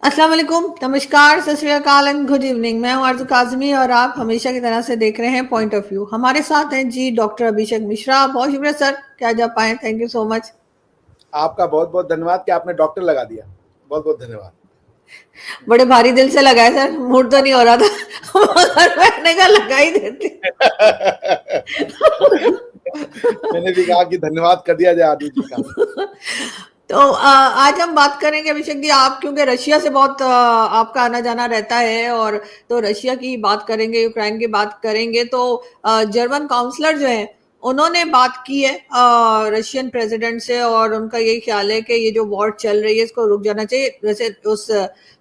अस्सलाम वालेकुम, नमस्कार, सत श्री अकाल एंड गुड इवनिंग। मैं हूं आरज़ू काज़मी और आप हमेशा की तरह से देख रहे हैं पॉइंट ऑफ व्यू। हमारे साथ हैं जी डॉक्टर अभिषेक मिश्रा। बहुत शुक्रिया सर कि आज आप आए। Thank you so much. आपका बहुत बहुत धन्यवाद कि आपने डॉक्टर लगा दिया। बहुत बहुत धन्यवाद। बड़े भारी दिल से लगाए सर, मूड तो नहीं हो रहा था मगर मैंने कहा लगा ही देते मैंने भी कहा कि धन्यवाद कर दिया जाए आदू जी का। तो आज हम बात करेंगे अभिषेक जी, आप क्योंकि रशिया से बहुत आपका आना जाना रहता है, और तो रशिया की बात करेंगे, यूक्रेन की बात करेंगे। तो जर्मन काउंसलर जो है उन्होंने बात की है रशियन प्रेसिडेंट से, और उनका यही ख्याल है कि ये जो वॉर चल रही है इसको रुक जाना चाहिए। वैसे उस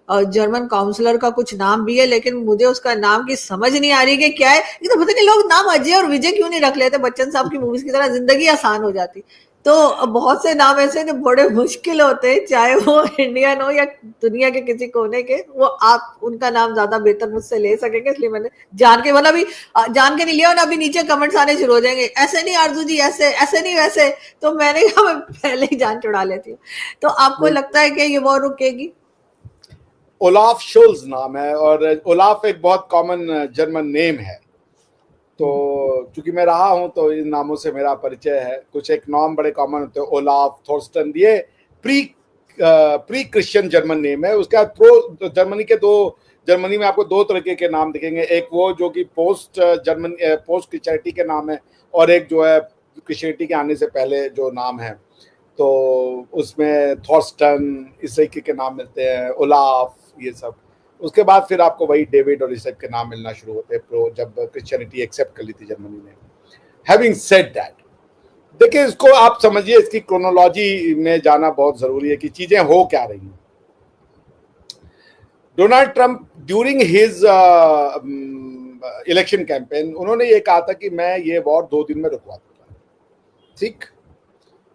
जर्मन काउंसलर का कुछ नाम भी है, लेकिन मुझे उसका नाम की समझ नहीं आ रही कि क्या है। ये तो पता नहीं लोग नाम अजय और विजय क्यों नहीं रख लेते, बच्चन साहब की मूवीज की तरह जिंदगी आसान हो जाती। तो बहुत से नाम ऐसे जो बड़े मुश्किल होते हैं, चाहे वो इंडियन हो या दुनिया के किसी कोने के। वो आप उनका नाम ज्यादा बेहतर मुझसे ले सकेंगे, इसलिए मैंने जान के, मतलब अभी जान के नहीं लिया, और अभी नीचे कमेंट्स आने शुरू हो जाएंगे, ऐसे नहीं आरजू जी, ऐसे ऐसे नहीं वैसे। तो मैंने कहा मैं पहले ही जान छुड़ा लेती हूँ। तो आपको लगता है कि ये वॉर रुकेगी? ओलाफ शोल्ज नाम है, और ओलाफ एक बहुत कॉमन जर्मन नेम है। तो चूंकि मैं रहा हूं तो इन नामों से मेरा परिचय है। कुछ एक नाम बड़े कॉमन होते हैं, ओलाफ, थोर्स्टन, ये pre pre Christian German name है। उसके बाद प्रो जर्मनी के दो, जर्मनी में आपको दो तरीके के नाम दिखेंगे। एक वो जो कि पोस्ट जर्मन पोस्ट क्रिश्चियनिटी के नाम है, और एक जो है क्रिश्चियनिटी के आने से पहले जो नाम है। तो उसमें थॉर्स्टन, इस तरीके के नाम मिलते हैं, ओलाफ, ये सब। उसके बाद फिर आपको वही डेविड और इस टाइप के नाम मिलना शुरू होते हैं प्रो, जब क्रिश्चियनिटी एक्सेप्ट कर ली थी जर्मनी ने। हैविंग सेड दैट, देखिए इसको आप समझिए, इसकी क्रोनोलॉजी में जाना बहुत जरूरी है कि चीजें हो क्या रही हैं। Donald Trump during his election campaign उन्होंने ये कहा था कि मैं ये वॉर 2 दिन में रुकवा दूंगा। ठीक,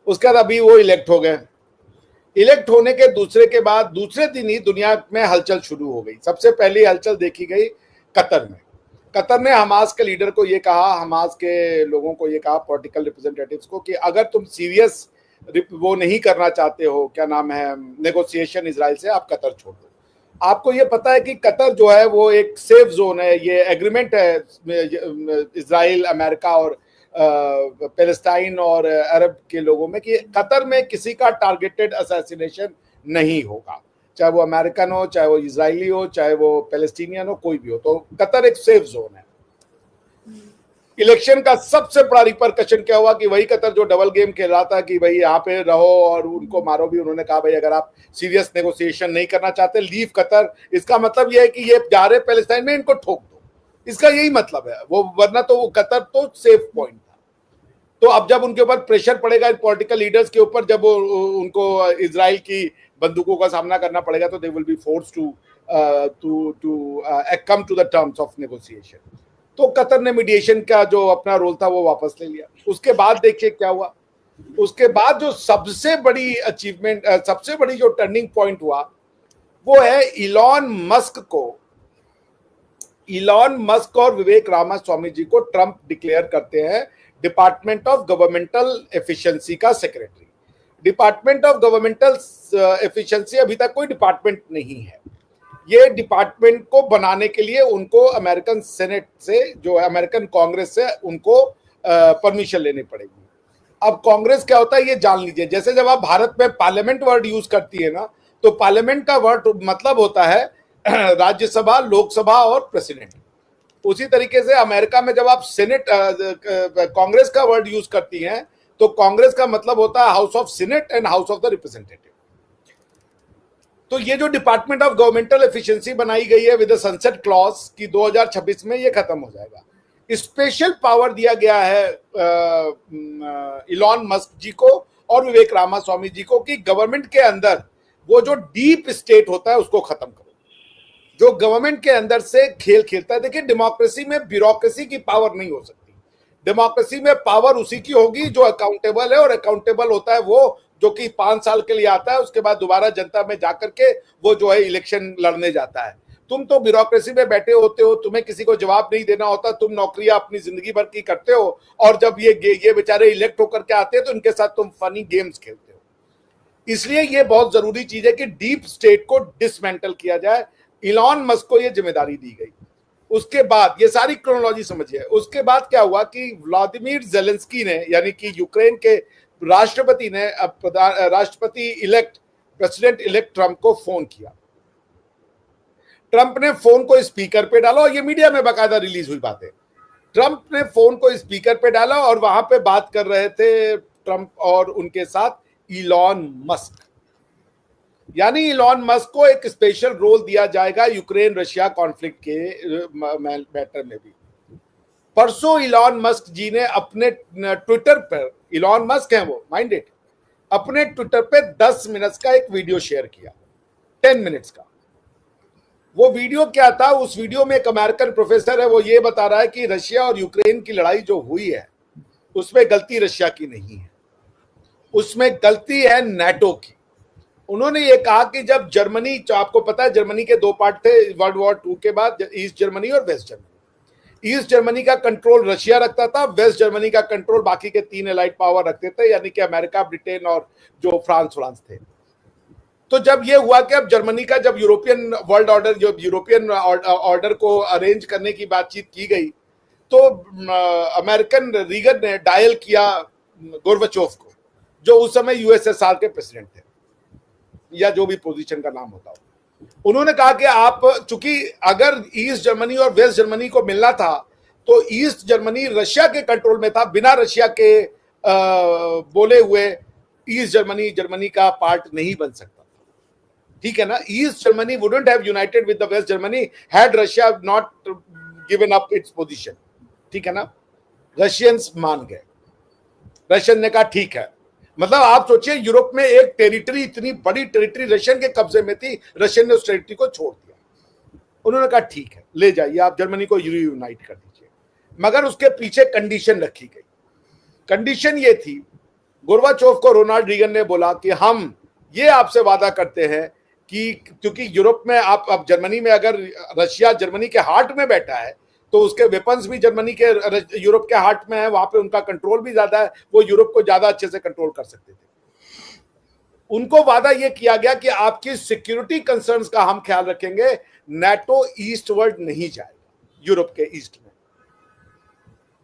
उसके बाद अभी वो इलेक्ट हो गए। इलेक्ट होने के दूसरे दिन ही दुनिया में हलचल शुरू हो गई। सबसे पहली हलचल देखी गई कतर में। कतर ने हमास के लीडर को ये कहा, हमास के लोगों को ये कहा, पॉलिटिकल रिप्रेजेंटेटिव्स को, कि अगर तुम सीरियस वो नहीं करना चाहते हो, क्या नाम है, नेगोशिएशन इजराइल से, आप कतर छोड़ दो। आपको ये पता है कि कतर जो है वो एक सेफ जोन है। ये एग्रीमेंट है इजराइल, अमेरिका और पैलेस्टाइन और अरब के लोगों में कि कतर में किसी का टारगेटेड असैसिनेशन नहीं होगा, चाहे वो अमेरिकन हो, चाहे वो इजरायली हो, चाहे वो पैलेस्टीनियन हो, कोई भी हो। तो कतर एक सेफ जोन है। इलेक्शन का सबसे बड़ा रिपरकशन क्या हुआ कि वही कतर जो डबल गेम खेल रहा था कि भाई यहाँ पे रहो और उनको मारो भी, उन्होंने कहा भाई अगर आप सीरियस नेगोशिएशन नहीं करना चाहते, लीव कतर। इसका मतलब यह है कि ये जा रहे पैलेस्टाइन में, इनको ठोक दो, इसका यही मतलब है वो। वरना तो वो कतर तो सेफ पॉइंट था। तो अब जब उनके ऊपर प्रेशर पड़ेगा पॉलिटिकल लीडर्स के ऊपर, जब उनको इजराइल की बंदूकों का सामना करना पड़ेगा, तो they will be forced to come to the terms of negotiation. तो कतर ने मीडिएशन का जो अपना रोल था वो वापस ले लिया। उसके बाद देखिए क्या हुआ। उसके बाद जो सबसे बड़ी अचीवमेंट, सबसे बड़ी जो टर्निंग पॉइंट हुआ, वो है इलॉन मस्क और विवेक रामास्वामी जी को ट्रंप डिक्लेयर करते हैं डिपार्टमेंट ऑफ गवर्नमेंटल एफिशिएंसी का secretary. Department of governmental efficiency अभी तक कोई डिपार्टमेंट नहीं है। ये डिपार्टमेंट को बनाने के लिए उनको अमेरिकन सेनेट से, जो अमेरिकन कांग्रेस से, उनको परमिशन लेनी पड़ेगी। अब कांग्रेस क्या होता है ये जान लीजिए। जैसे जब आप भारत में पार्लियामेंट वर्ड यूज करती है ना, तो पार्लियामेंट का वर्ड मतलब होता है राज्यसभा, लोकसभा और प्रेसिडेंट। उसी तरीके से अमेरिका में जब आप सेनेट कांग्रेस का वर्ड यूज करती हैं, तो कांग्रेस का मतलब होता है house of senate and house of the representative. तो ये जो डिपार्टमेंट ऑफ गवर्नमेंटल एफिशिएंसी बनाई गई है विद सनसेट क्लॉज की 2026 में ये खत्म हो जाएगा। स्पेशल पावर दिया गया है इलॉन मस्क जी को और विवेक रामास्वामी जी को कि गवर्नमेंट के अंदर वो जो डीप स्टेट होता है उसको खत्म करो, जो गवर्नमेंट के अंदर से खेल खेलता है। देखिए, डेमोक्रेसी में ब्यूरोक्रेसी की पावर नहीं हो सकती। डेमोक्रेसी में पावर उसी की होगी जो अकाउंटेबल है, और अकाउंटेबल होता है वो जो कि 5 साल के लिए आता है, उसके बाद दोबारा जनता में जाकर के वो जो है इलेक्शन लड़ने जाता है। तुम तो ब्यूरोक्रेसी में बैठे होते हो, तुम्हें किसी को जवाब नहीं देना होता, तुम नौकरियां अपनी जिंदगी भर की करते हो, और जब ये बेचारे इलेक्ट होकर के आते हैं तो इनके साथ तुम फनी गेम्स खेलते हो। इसलिए ये बहुत जरूरी चीज है कि डीप स्टेट को डिसमेंटल किया जाए। इलॉन मस्क को ये जिम्मेदारी दी गई। उसके बाद ये सारी क्रोनोलॉजी समझिए। उसके बाद क्या हुआ कि व्लादिमीर जेलेंस्की ने, यानी कि यूक्रेन के राष्ट्रपति ने, राष्ट्रपति इलेक्ट, प्रेसिडेंट इलेक्ट ट्रंप को फोन किया। ट्रंप ने फोन को स्पीकर पे डाला, और ये मीडिया में बाकायदा रिलीज हुई बातें। ट्रंप ने फोन को स्पीकर पे डाला और वहां पे बात कर रहे थे ट्रंप और उनके साथ इलॉन मस्क। यानी इलॉन मस्क को एक स्पेशल रोल दिया जाएगा यूक्रेन रशिया कॉन्फ्लिक्ट के मैटर में भी। परसों इलॉन मस्क जी ने अपने ट्विटर पर, इलॉन मस्क है वो, माइंड इट, अपने ट्विटर पे 10 मिनट्स का एक वीडियो शेयर किया, 10 मिनट्स का। वो वीडियो क्या था? उस वीडियो में एक अमेरिकन प्रोफेसर है, वो ये बता रहा है कि रशिया और यूक्रेन की लड़ाई जो हुई है उसमें गलती रशिया की नहीं है, उसमें गलती है नाटो की। उन्होंने ये कहा कि जब जर्मनी, जो आपको पता है जर्मनी के दो पार्ट थे वर्ल्ड वॉर 2 के बाद, ईस्ट जर्मनी और वेस्ट जर्मनी। ईस्ट जर्मनी का कंट्रोल रशिया रखता था, वेस्ट जर्मनी का कंट्रोल बाकी के 3 एलाइड पावर रखते थे, यानी कि अमेरिका, ब्रिटेन और जो फ्रांस थे। तो जब ये हुआ कि अब जर्मनी का, जब यूरोपियन वर्ल्ड ऑर्डर, जो यूरोपियन ऑर्डर को अरेंज करने की बातचीत की गई, तो अमेरिकन रीगन ने डायल किया गोर्बाचोव को, जो उस समय यूएसएसआर के प्रेसिडेंट थे, या जो भी पोजीशन का नाम होता हो। उन्होंने कहा कि आप, चूंकि अगर ईस्ट जर्मनी और वेस्ट जर्मनी को मिलना था तो ईस्ट जर्मनी रशिया के कंट्रोल में था, बिना रशिया के बोले हुए ईस्ट जर्मनी जर्मनी का पार्ट नहीं बन सकता। ठीक है ना? East Germany wouldn't have united with the West Germany had Russia not given up its position. ठीक है ना? रशियंस मान गए, रशियन ने कहा ठीक है। मतलब आप सोचिए, यूरोप में एक टेरिटरी, इतनी बड़ी टेरिटरी रशियन के कब्जे में थी, रशियन ने उस टेरिटरी को छोड़ दिया। उन्होंने कहा ठीक है, ले जाइए आप, जर्मनी को यूनाइट कर दीजिए। मगर उसके पीछे कंडीशन रखी गई। कंडीशन ये थी, गोर्बाचोव को रोनाल्ड रीगन ने बोला कि हम ये आपसे वादा करते हैं कि क्योंकि यूरोप में आप, अब जर्मनी में अगर रशिया जर्मनी के हार्ट में बैठा है तो उसके वेपन्स भी जर्मनी के, यूरोप के हार्ट में है, वहां पे उनका कंट्रोल भी ज्यादा है, वो यूरोप को ज्यादा अच्छे से कंट्रोल कर सकते थे। उनको वादा ये किया गया कि आपकी सिक्योरिटी कंसर्न्स का हम ख्याल रखेंगे, नाटो ईस्टवर्ड नहीं जाएगा, यूरोप के ईस्ट में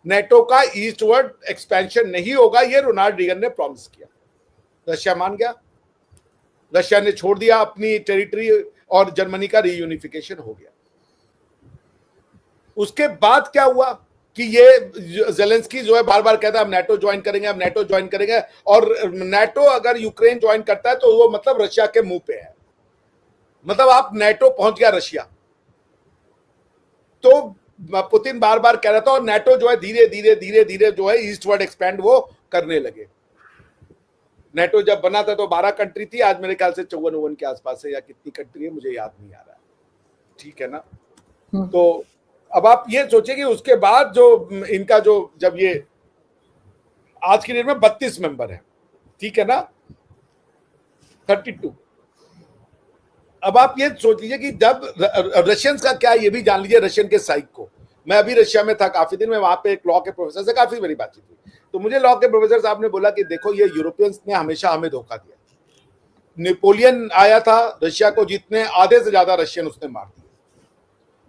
नाटो का ईस्टवर्ड एक्सपेंशन नहीं होगा, ये रोनाल्ड रीगन ने प्रॉमिस किया। रशिया मान गया, रशिया ने छोड़ दिया अपनी टेरिटरी और जर्मनी का रीयूनिफिकेशन हो गया। उसके बाद क्या हुआ कि ये जेलेंस्की जो है बार बार कहता है हम नाटो ज्वाइन करेंगे, हम नाटो ज्वाइन करेंगे, और नाटो अगर यूक्रेन ज्वाइन करता है तो वो मतलब रशिया के मुंह पे है, मतलब आप नाटो पहुंच गया रशिया। तो पुतिन बार बार कह रहा था, और नाटो जो है धीरे धीरे धीरे धीरे जो है ईस्टवर्ड एक्सपेंड वो करने लगे। नाटो जब बना था तो 12 कंट्री थी, आज मेरे ख्याल से 54 के आसपास है, या कितनी कंट्री है मुझे याद नहीं आ रहा है। ठीक है ना? तो अब आप ये सोचिए कि उसके बाद जो इनका जो, जब ये आज की डेट में 32 मेंबर है, ठीक है ना, 32। अब आप ये सोच लीजिए कि जब रशियंस का क्या, ये भी जान लीजिए रशियन के साइक को। मैं अभी रशिया में था काफी दिन में, वहां पे एक लॉ के प्रोफेसर से काफी बड़ी बातचीत हुई, तो मुझे लॉ के प्रोफेसर साहब ने बोला कि देखो ये यूरोपियंस ने हमेशा हमें धोखा दिया। नेपोलियन आया था रशिया को जीतने, आधे से ज्यादा रशियन उसने मार दिया।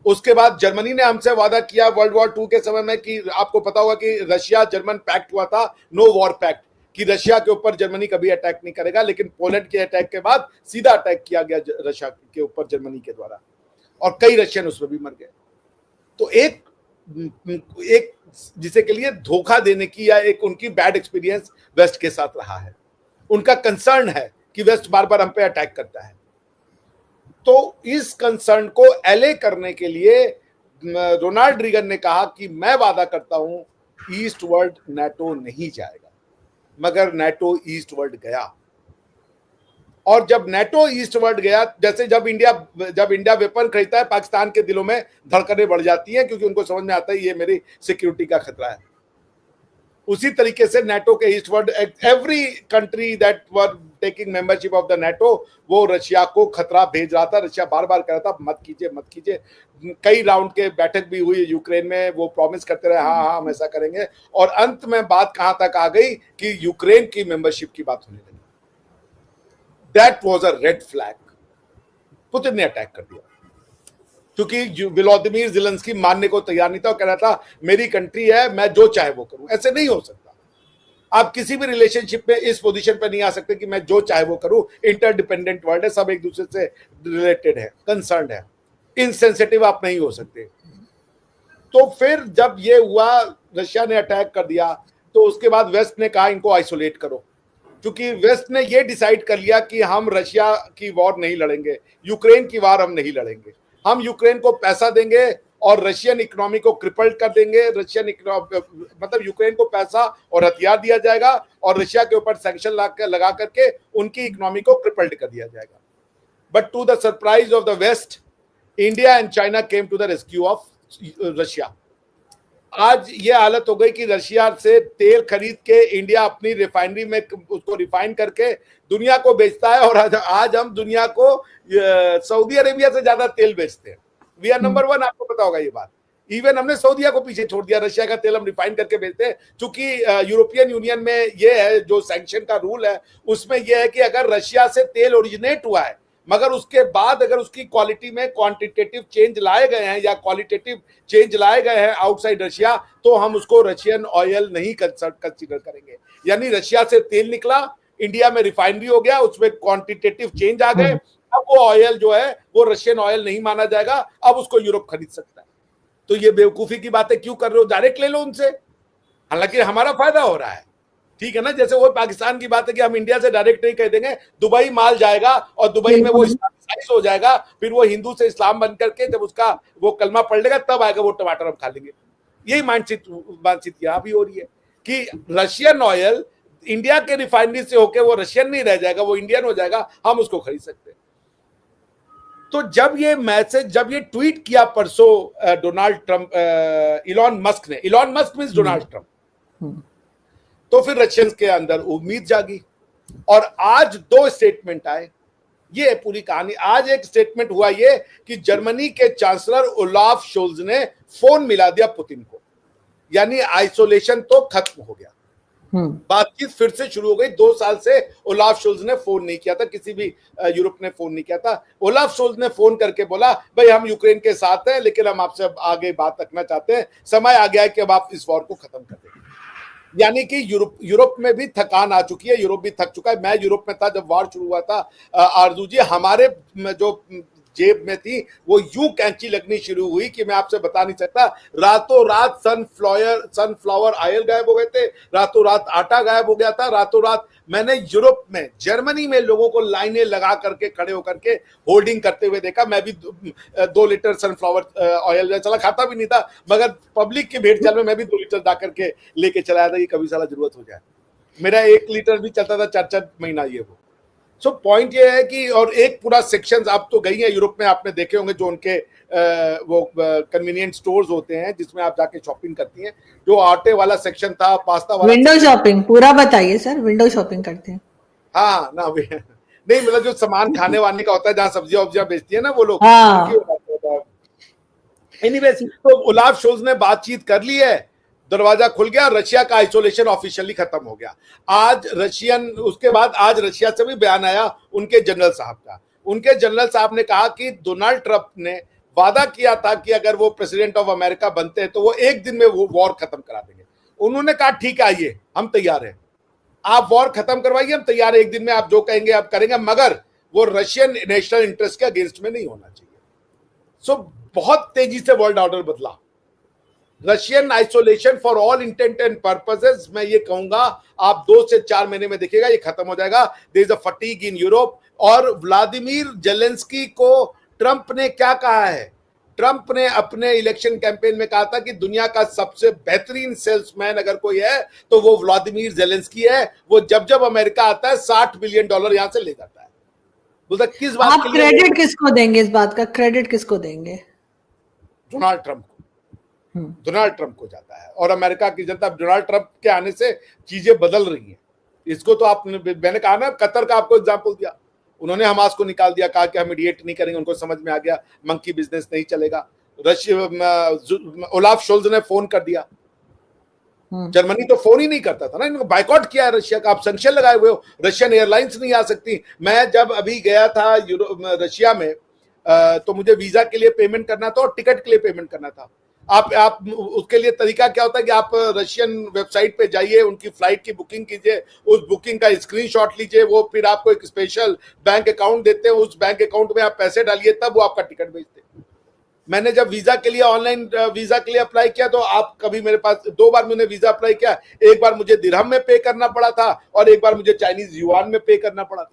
उसके बाद जर्मनी ने हमसे वादा किया वर्ल्ड वॉर 2 के समय में कि आपको पता होगा कि रशिया जर्मन पैक्ट हुआ था, नो वॉर पैक्ट, कि रशिया के ऊपर जर्मनी कभी अटैक नहीं करेगा। लेकिन पोलैंड के अटैक के बाद सीधा अटैक किया गया रशिया के ऊपर जर्मनी के द्वारा, और कई रशियन उसमें भी मर गए। तो एक जिसे के लिए धोखा देने की, या एक उनकी बैड एक्सपीरियंस वेस्ट के साथ रहा है। उनका कंसर्न है कि वेस्ट बार बार हम पे अटैक करता है। तो इस कंसर्न को एले करने के लिए रोनाल्ड रीगन ने कहा कि मैं वादा करता हूं ईस्टवर्ड नाटो नहीं जाएगा। मगर नाटो ईस्टवर्ड गया, और जब नाटो ईस्टवर्ड गया, जैसे जब इंडिया वेपन खरीदता है, पाकिस्तान के दिलों में धड़कनें बढ़ जाती हैं, क्योंकि उनको समझ में आता है ये मेरी सिक्योरिटी का खतरा है। उसी तरीके से नाटो के eastward every country that were taking membership of the NATO, वो रशिया को खतरा भेज रहा था। रशिया बार बार कह रहा था मत कीजिए मत कीजिए। कई राउंड के बैठक भी हुई यूक्रेन में, वो प्रॉमिस करते रहे हाँ हाँ हम ऐसा करेंगे, और अंत में बात कहां तक आ गई कि यूक्रेन की मेंबरशिप की बात होने लगी। That was a red flag. Putin ने अटैक कर दिया क्योंकि व्लादिमीर ज़ेलेंस्की मानने को तैयार नहीं था और कह रहा था मेरी कंट्री है, मैं जो चाहे वो करूं। ऐसे नहीं हो सकता। आप किसी भी रिलेशनशिप में इस पोजीशन पे नहीं आ सकते कि मैं जो चाहे वो करूं। इंटरडिपेंडेंट वर्ल्ड है, सब एक दूसरे से रिलेटेड है, कंसर्न है। इनसेंसिटिव आप नहीं हो सकते। तो फिर जब ये हुआ, रशिया ने अटैक कर दिया, तो उसके बाद वेस्ट ने कहा इनको आइसोलेट करो, क्योंकि वेस्ट ने ये डिसाइड कर लिया कि हम रशिया की वॉर नहीं लड़ेंगे, यूक्रेन की वार हम नहीं लड़ेंगे। हम यूक्रेन को पैसा देंगे और रशियन इकोनॉमी को क्रिपल्ड कर देंगे। मतलब यूक्रेन को पैसा और हथियार दिया जाएगा और रशिया के ऊपर सैंक्शन लगा करके उनकी इकोनॉमी को क्रिपल्ड कर दिया जाएगा। But to the surprise of the West, India and China came to the rescue of Russia. आज ये हालत हो गई कि रशिया से तेल खरीद के इंडिया अपनी रिफाइनरी में उसको रिफाइन करके दुनिया को बेचता है, और आज हम दुनिया को सऊदी अरेबिया से ज्यादा तेल बेचते हैं। वी आर नंबर 1, आपको पता होगा ये बात। इवन हमने सऊदीया को पीछे छोड़ दिया, रशिया का तेल हम रिफाइन करके बेचते हैं। क्योंकि यूरोपियन यूनियन में ये है, जो सैंक्शन का रूल है उसमें यह है कि अगर रशिया से तेल ओरिजिनेट हुआ है मगर उसके बाद अगर उसकी क्वालिटी में क्वांटिटेटिव चेंज लाए गए हैं या क्वालिटेटिव चेंज लाए गए हैं आउटसाइड रशिया, तो हम उसको रशियन ऑयल नहीं कंसीडर करेंगे। यानी रशिया से तेल निकला, इंडिया में रिफाइनरी हो गया, उसमें क्वांटिटेटिव चेंज आ गए, अब वो ऑयल जो है वो रशियन ऑयल नहीं माना जाएगा, अब उसको यूरोप खरीद सकता है। तो ये बेवकूफी की बातें क्यों कर रहे हो? डायरेक्ट ले लो उनसे, हालांकि हमारा फायदा हो रहा है, ठीक है ना। जैसे वो पाकिस्तान की बात है कि हम इंडिया से डायरेक्ट नहीं कह देंगे, दुबई माल जाएगा और दुबई में वो इस्लामाइज हो जाएगा, फिर वो हिंदू से इस्लाम बन करके जब उसका वो कलमा पढ़ लेगा तब आएगा वो टमाटर हम खा लेंगे। यही मानसिक यहाँ भी हो रही है कि रशियन ऑयल इंडिया के रिफाइनरी से होकर वो रशियन नहीं रह जाएगा, वो इंडियन हो जाएगा, हम उसको खरीद सकते हैं। तो जब ये ट्वीट किया परसों डोनाल्ड ट्रंप, इलॉन मस्क ने, Elon Musk means Donald Trump, तो फिर रशियंस के अंदर उम्मीद जागी और आज 2 स्टेटमेंट आए। ये पूरी कहानी। आज एक स्टेटमेंट हुआ ये कि जर्मनी के चांसलर ओलाफ शोल्ज ने फोन मिला दिया पुतिन को, यानी आइसोलेशन तो खत्म हो गया, बातचीत फिर से शुरू हो गई। 2 साल से ओलाफ शोल्ज ने फोन नहीं किया था, किसी भी यूरोप ने फोन नहीं किया था। ओलाफ शोल्ज ने फोन करके बोला भाई हम यूक्रेन के साथ हैं, लेकिन हम आपसे आगे बात रखना चाहते हैं, समय आ गया है कि अब आप इस वॉर को खत्म कर दें। यानी कि यूरोप में भी थकान आ चुकी है, यूरोप भी थक चुका है। मैं यूरोप में था जब वॉर शुरू हुआ था, आरजू जी, हमारे जो जेब में थी वो यूं कैंची लगनी शुरू हुई कि मैं आपसे बता नहीं सकता। रातों रात सनफ्लावर ऑयल गायब हो गए थे, रातों रात आटा गायब हो गया था, रातों रात मैंने यूरोप में, जर्मनी में लोगों को लाइनें लगा करके खड़े होकर के होल्डिंग करते हुए देखा। मैं भी 2 लीटर सनफ्लावर ऑयल चला खाता भी नहीं था, मगर पब्लिक की भेड़ चाल में मैं भी 2 लीटर जाकर के लेके चलाया था कि कभी साला जरूरत हो जाए। मेरा 1 लीटर भी चलता था 4-4 महीना ये वो। सो पॉइंट ये है कि, और एक पूरा सेक्शन, आप तो गई हैं यूरोप में, आपने देखे होंगे जो उनके वो कन्वीनियंट स्टोर्स होते हैं जिसमें आप जाके शॉपिंग करती हैं। जो आटे वाला सेक्शन था, पास्ता वाला, विंडो शॉपिंग पूरा बताइए सर, विंडो शॉपिंग करते हैं? हाँ ना, नहीं मतलब जो सामान खाने वाने का होता है, जहाँ सब्जियां बेचती है ना वो लोग। एनीवेज, तो ओलाफ शोल्ज ने बातचीत कर ली है, दरवाजा खुल गया, रशिया का आइसोलेशन ऑफिशियली खत्म हो गया। उसके बाद आज रशिया से भी बयान आया उनके जनरल साहब का। उनके जनरल साहब ने कहा कि डोनाल्ड ट्रंप ने वादा किया था कि अगर वो प्रेसिडेंट ऑफ अमेरिका बनते हैं तो वो 1 दिन में वो वॉर खत्म करा देंगे। उन्होंने कहा ठीक है, आइए हम तैयार हैं, आप वॉर खत्म करवाइए, हम तैयार हैं, 1 दिन में आप जो कहेंगे आप करेंगे, मगर वो रशियन नेशनल इंटरेस्ट के अगेंस्ट में नहीं होना चाहिए। सो बहुत तेजी से वर्ल्ड ऑर्डर बदला। Russian isolation for all intent and purposes, मैं ये कहूंगा आप 2 से 4 महीने में देखिएगा ये खत्म हो जाएगा। There is a fatigue in Europe. और व्लादिमीर जेलेंस्की को ट्रंप ने क्या कहा है? ट्रंप ने अपने इलेक्शन कैंपेन में कहा था कि दुनिया का सबसे बेहतरीन सेल्समैन अगर कोई है तो वो व्लादिमीर जेलेंस्की है। वो जब जब अमेरिका आता है $60 बिलियन यहां से ले जाता है। बोलता किस बात के लिए? क्रेडिट किसको देंगे? इस बात का क्रेडिट किसको देंगे? डोनाल्ड ट्रंप को। डोनाल्ड ट्रंप को जाता है। और अमेरिका की जनता, डोनाल्ड ट्रंप के आने से चीजें बदल रही हैं। इसको तो मैंने कहा ना, कतर का आपको एग्जांपल दिया, उन्होंने हमास को निकाल दिया, कहा कि हम मीडिएट नहीं करेंगे, उनको समझ में आ गया मंकी बिजनेस नहीं चलेगा। ओलाफ शोल्ज ने फोन कर दिया, जर्मनी तो फोन ही नहीं करता था ना, इनको बाइकआउट किया है रशिया का, आप संक्शन लगाए हुए हो, रशियन एयरलाइंस नहीं आ सकती। मैं जब अभी गया था रशिया में, तो मुझे वीजा के लिए पेमेंट करना था और टिकट के लिए पेमेंट करना था। आप उसके लिए तरीका क्या होता है कि आप रशियन वेबसाइट पे जाइए, उनकी फ्लाइट की बुकिंग कीजिए, उस बुकिंग का स्क्रीनशॉट लीजिए, वो फिर आपको एक स्पेशल बैंक अकाउंट देते हैं, उस बैंक अकाउंट में आप पैसे डालिए, तब वो आपका टिकट भेजते हैं। मैंने जब वीजा के लिए ऑनलाइन वीजा के लिए अप्लाई किया, तो आप कभी मेरे पास 2 बार मैंने वीजा अप्लाई किया, एक बार मुझे दिरहम में पे करना पड़ा था और एक बार मुझे चाइनीज युआन में पे करना पड़ा था।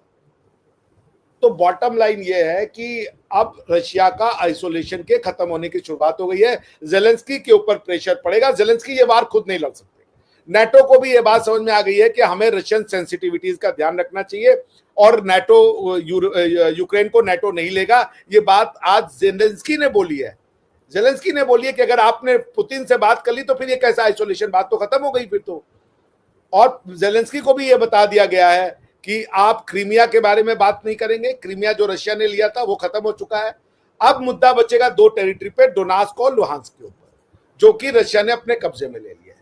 तो बॉटम लाइन ये है कि अब रशिया का आइसोलेशन के खत्म होने की शुरुआत हो गई है। जेलेंस्की के ऊपर प्रेशर पड़ेगा, जेलेंस्की ये वार खुद नहीं लड़ सकते। नेटो को भी ये बात समझ में आ गई है कि हमें रशियन सेंसिटिविटीज का ध्यान रखना चाहिए और नेटो यूक्रेन को नेटो नहीं लेगा। ये बात आज जेलेंस्की ने बोली है। जेलेंस्की ने बोली है कि अगर आपने पुतिन से बात कर ली तो फिर ये कैसा आइसोलेशन, बात तो खत्म हो गई फिर तो। और जेलेंस्की को भी ये बता दिया गया है कि आप क्रीमिया के बारे में बात नहीं करेंगे, क्रीमिया जो रशिया ने लिया था वो खत्म हो चुका है। अब मुद्दा बचेगा 2 टेरिटरी पे, डोनास्क और लुहांस्क के ऊपर, जो कि रशिया ने अपने कब्जे में ले लिया है।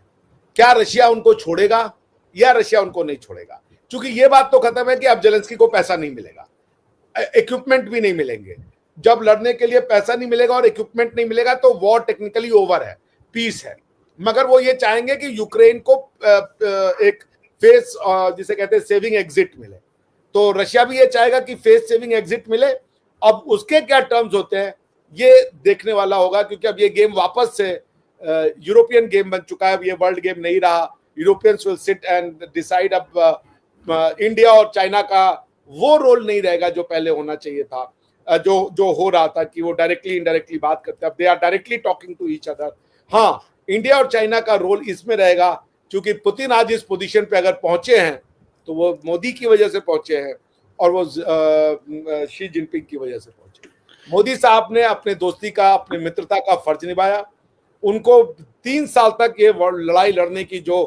क्या रशिया उनको छोड़ेगा या रशिया उनको नहीं छोड़ेगा? क्योंकि ये बात तो खत्म है कि अब जेलेंस्की को पैसा नहीं मिलेगा, इक्विपमेंट भी नहीं मिलेंगे। जब लड़ने के लिए पैसा नहीं मिलेगा और इक्विपमेंट नहीं मिलेगा तो वॉर टेक्निकली ओवर है, पीस है। मगर वो ये चाहेंगे कि यूक्रेन को एक फेस, जिसे कहते हैं सेविंग एग्जिट मिले। तो रशिया भी ये चाहेगा कि फेस सेविंग एग्जिट मिले। अब उसके क्या टर्म्स होते हैं ये देखने वाला होगा, क्योंकि अब ये गेम वापस से यूरोपियन गेम बन चुका है, अब ये वर्ल्ड गेम नहीं रहा। Europeans will sit and decide. अब इंडिया और चाइना का वो रोल नहीं रहेगा जो पहले होना चाहिए था, जो हो रहा था कि वो डायरेक्टली इनडायरेक्टली बात करते हैं। अब they are directly talking to each other. हाँ, इंडिया और चाइना का रोल इसमें रहेगा, क्योंकि पुतिन आज इस पोजीशन पे अगर पहुंचे हैं तो वो मोदी की वजह से पहुंचे हैं और वो शी जिनपिंग की वजह से पहुंचे। मोदी साहब ने अपने दोस्ती का, अपनी मित्रता का फर्ज निभाया। उनको 3 साल तक ये लड़ाई लड़ने की जो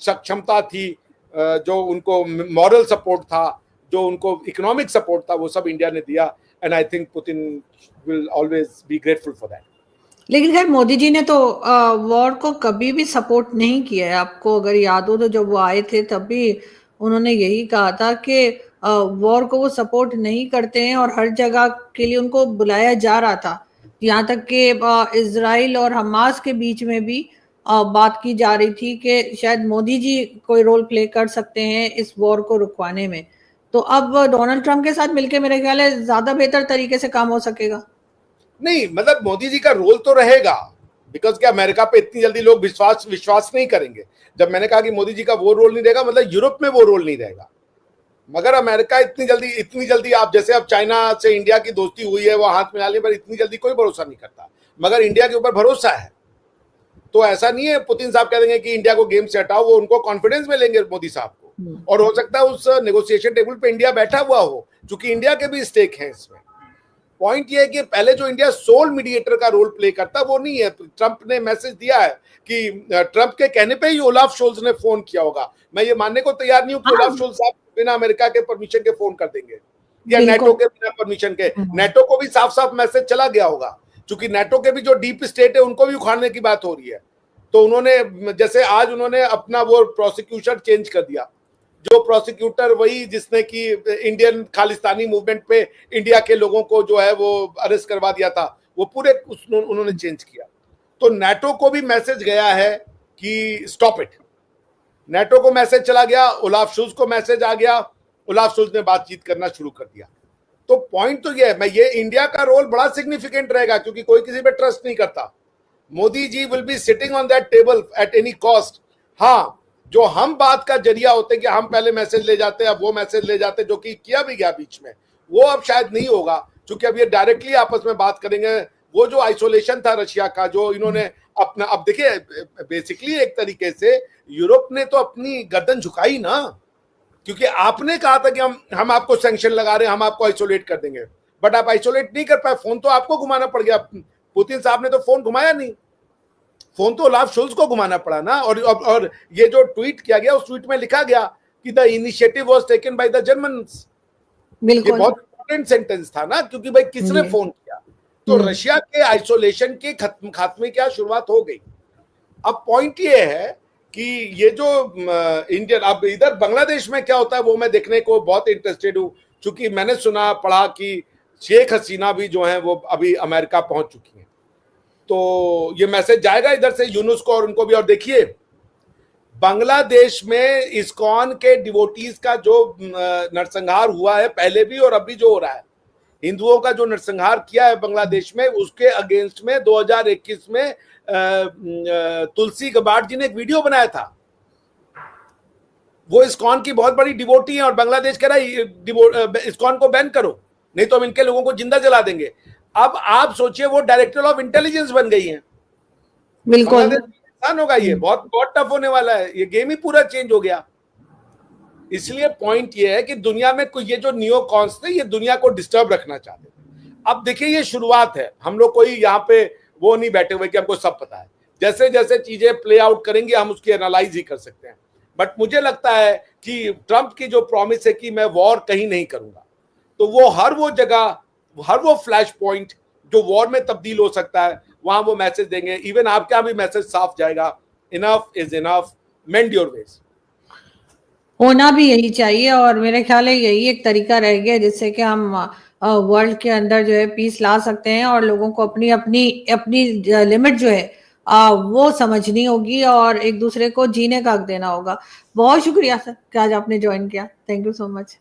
सक्षमता थी, जो उनको मॉरल सपोर्ट था, जो उनको इकोनॉमिक सपोर्ट था, वो सब इंडिया ने दिया। And I think Putin will always be grateful for that. लेकिन खैर मोदी जी ने तो वॉर को कभी भी सपोर्ट नहीं किया है। आपको अगर याद हो तो जब वो आए थे तब भी उन्होंने यही कहा था कि वॉर को वो सपोर्ट नहीं करते हैं और हर जगह के लिए उनको बुलाया जा रहा था। यहाँ तक कि इजराइल और हमास के बीच में भी बात की जा रही थी कि शायद मोदी जी कोई रोल प्ले कर सकते हैं इस वॉर को रुकवाने में। तो अब डोनाल्ड ट्रंप के साथ मिलकर मेरे ख्याल है ज्यादा बेहतर तरीके से काम हो सकेगा। नहीं, मतलब मोदी जी का रोल तो रहेगा, बिकॉज क्या अमेरिका पे इतनी जल्दी लोग विश्वास नहीं करेंगे। जब मैंने कहा कि मोदी जी का वो रोल नहीं रहेगा, मतलब यूरोप में वो रोल नहीं रहेगा। मगर अमेरिका इतनी जल्दी आप जैसे अब चाइना से इंडिया की दोस्ती हुई है, वो हाथ मिला ले, पर इतनी जल्दी कोई भरोसा नहीं करता। मगर इंडिया के ऊपर भरोसा है, तो ऐसा नहीं है पुतिन साहब कह देंगे कि इंडिया को गेम से हटाओ। वो उनको कॉन्फिडेंस में लेंगे मोदी साहब को, और हो सकता है उस नेगोशिएशन टेबल पे इंडिया बैठा हुआ हो, क्योंकि इंडिया के भी स्टेक है इसमें। पॉइंट ये है कि पहले जो इंडिया सोल मीडिएटर का रोल प्ले करता वो नहीं है। ट्रंप ने मैसेज दिया है कि ट्रंप के कहने पे ही ओलाफ शोल्ज ने फोन किया होगा। मैं ये मानने को तैयार नहीं हूं कि ओलाफ शोल्ज साहब बिना अमेरिका के परमिशन के फोन कर देंगे या नेटो के बिना परमिशन के। नेटो को भी साफ साफ मैसेज चला गया होगा, क्योंकि नेटो के भी जो डीप स्टेट है उनको भी उखाड़ने की बात हो रही है। तो उन्होंने जैसे आज उन्होंने अपना वो प्रोसिक्यूशन चेंज कर दिया, जो प्रोसिक्यूटर वही जिसने कि इंडियन खालिस्तानी मूवमेंट पे इंडिया के लोगों को जो है वो अरेस्ट करवा दिया था, वो पूरे उन्होंने चेंज किया। तो नेटो को भी मैसेज गया है कि स्टॉप इट। नेटो को मैसेज चला गया, ओलाफ शोल्ज को मैसेज आ गया, ओलाफ शोल्ज ने बातचीत करना शुरू कर दिया। तो पॉइंट तो ये है, ये इंडिया का रोल बड़ा सिग्निफिकेंट रहेगा, क्योंकि कोई किसी पे ट्रस्ट नहीं करता। Modi ji will be sitting on that table at any cost. हाँ, जो हम बात का जरिया होते हैं कि हम पहले मैसेज ले जाते हैं, अब वो मैसेज ले जाते हैं, जो कि किया भी गया बीच में, वो अब शायद नहीं होगा, क्योंकि अब ये डायरेक्टली आपस में बात करेंगे। वो जो आइसोलेशन था रशिया का, जो इन्होंने अपना, अब देखिए बेसिकली एक तरीके से यूरोप ने तो अपनी गर्दन झुकाई ना, क्योंकि आपने कहा था कि हम आपको सैंक्शन लगा रहे हैं, हम आपको आइसोलेट कर देंगे, बट आप आइसोलेट नहीं कर पाए। फोन तो आपको घुमाना पड़ गया। पुतिन साहब ने तो फोन घुमाया नहीं, फोन तो ओलाफ शोल्ज को घुमाना पड़ा ना। और ये जो ट्वीट किया गया, उस ट्वीट में लिखा गया कि the initiative was taken by the Germans. ये बहुत इंपॉर्टेंट सेंटेंस था ना, क्योंकि भाई किसने फोन किया? तो रशिया के आइसोलेशन के खात्मे की शुरुआत हो गई। अब पॉइंट ये है कि ये जो इंडियन, अब इधर बांग्लादेश में क्या होता है वो मैं देखने को बहुत इंटरेस्टेड हूँ, क्योंकि मैंने सुना पढ़ा कि शेख हसीना भी जो है वो अभी अमेरिका पहुंच चुकी हैं। तो ये मैसेज जाएगा इधर से यूनुस को और उनको भी। और देखिए बांग्लादेश में इस्कॉन के डिवोटीज का जो नरसंहार हुआ है पहले भी और अभी जो हो रहा है, हिंदुओं का जो नरसंहार किया है बांग्लादेश में, उसके अगेंस्ट में 2021 में तुलसी गबार्ड जी ने एक वीडियो बनाया था। वो इस्कॉन की बहुत बड़ी डिवोटी है और बांग्लादेश कह रहा है इस्कॉन को बैन करो, नहीं तो हम इनके लोगों को जिंदा जला देंगे। अब आप सोचिए वो डायरेक्टर ऑफ इंटेलिजेंस बन गई हैं। बिल्कुल बांग्लादेश होगा, ये बहुत बहुत टफ होने वाला है, ये गेम ही पूरा चेंज हो गया। इसलिए पॉइंट ये है कि दुनिया में कोई ये जो नियो कॉन्स थे ये दुनिया को डिस्टर्ब रखना चाहते थे। अब देखिए ये शुरुआत है, हम लोग कोई यहाँ पे वो नहीं बैठे हुए कि हमको सब पता है। जैसे जैसे चीजें प्ले आउट करेंगे हम उसकी एनालाइज ही कर सकते हैं। बट मुझे लगता है कि ट्रंप की जो प्रॉमिस है कि मैं वॉर कहीं नहीं करूंगा, तो वो हर वो जगह, हर वो फ्लैश पॉइंट जो वॉर में तब्दील हो सकता है वहां वो मैसेज देंगे। इवन आपका भी मैसेज साफ जाएगा, enough is enough, mend your ways. होना भी यही चाहिए और मेरे ख्याल है यही एक तरीका रह गया जिससे कि हम वर्ल्ड के अंदर जो है पीस ला सकते हैं और लोगों को अपनी अपनी अपनी लिमिट जो है वो समझनी होगी और एक दूसरे को जीने का हक देना होगा। बहुत शुक्रिया सर कि आज आपने ज्वाइन किया। Thank you so much.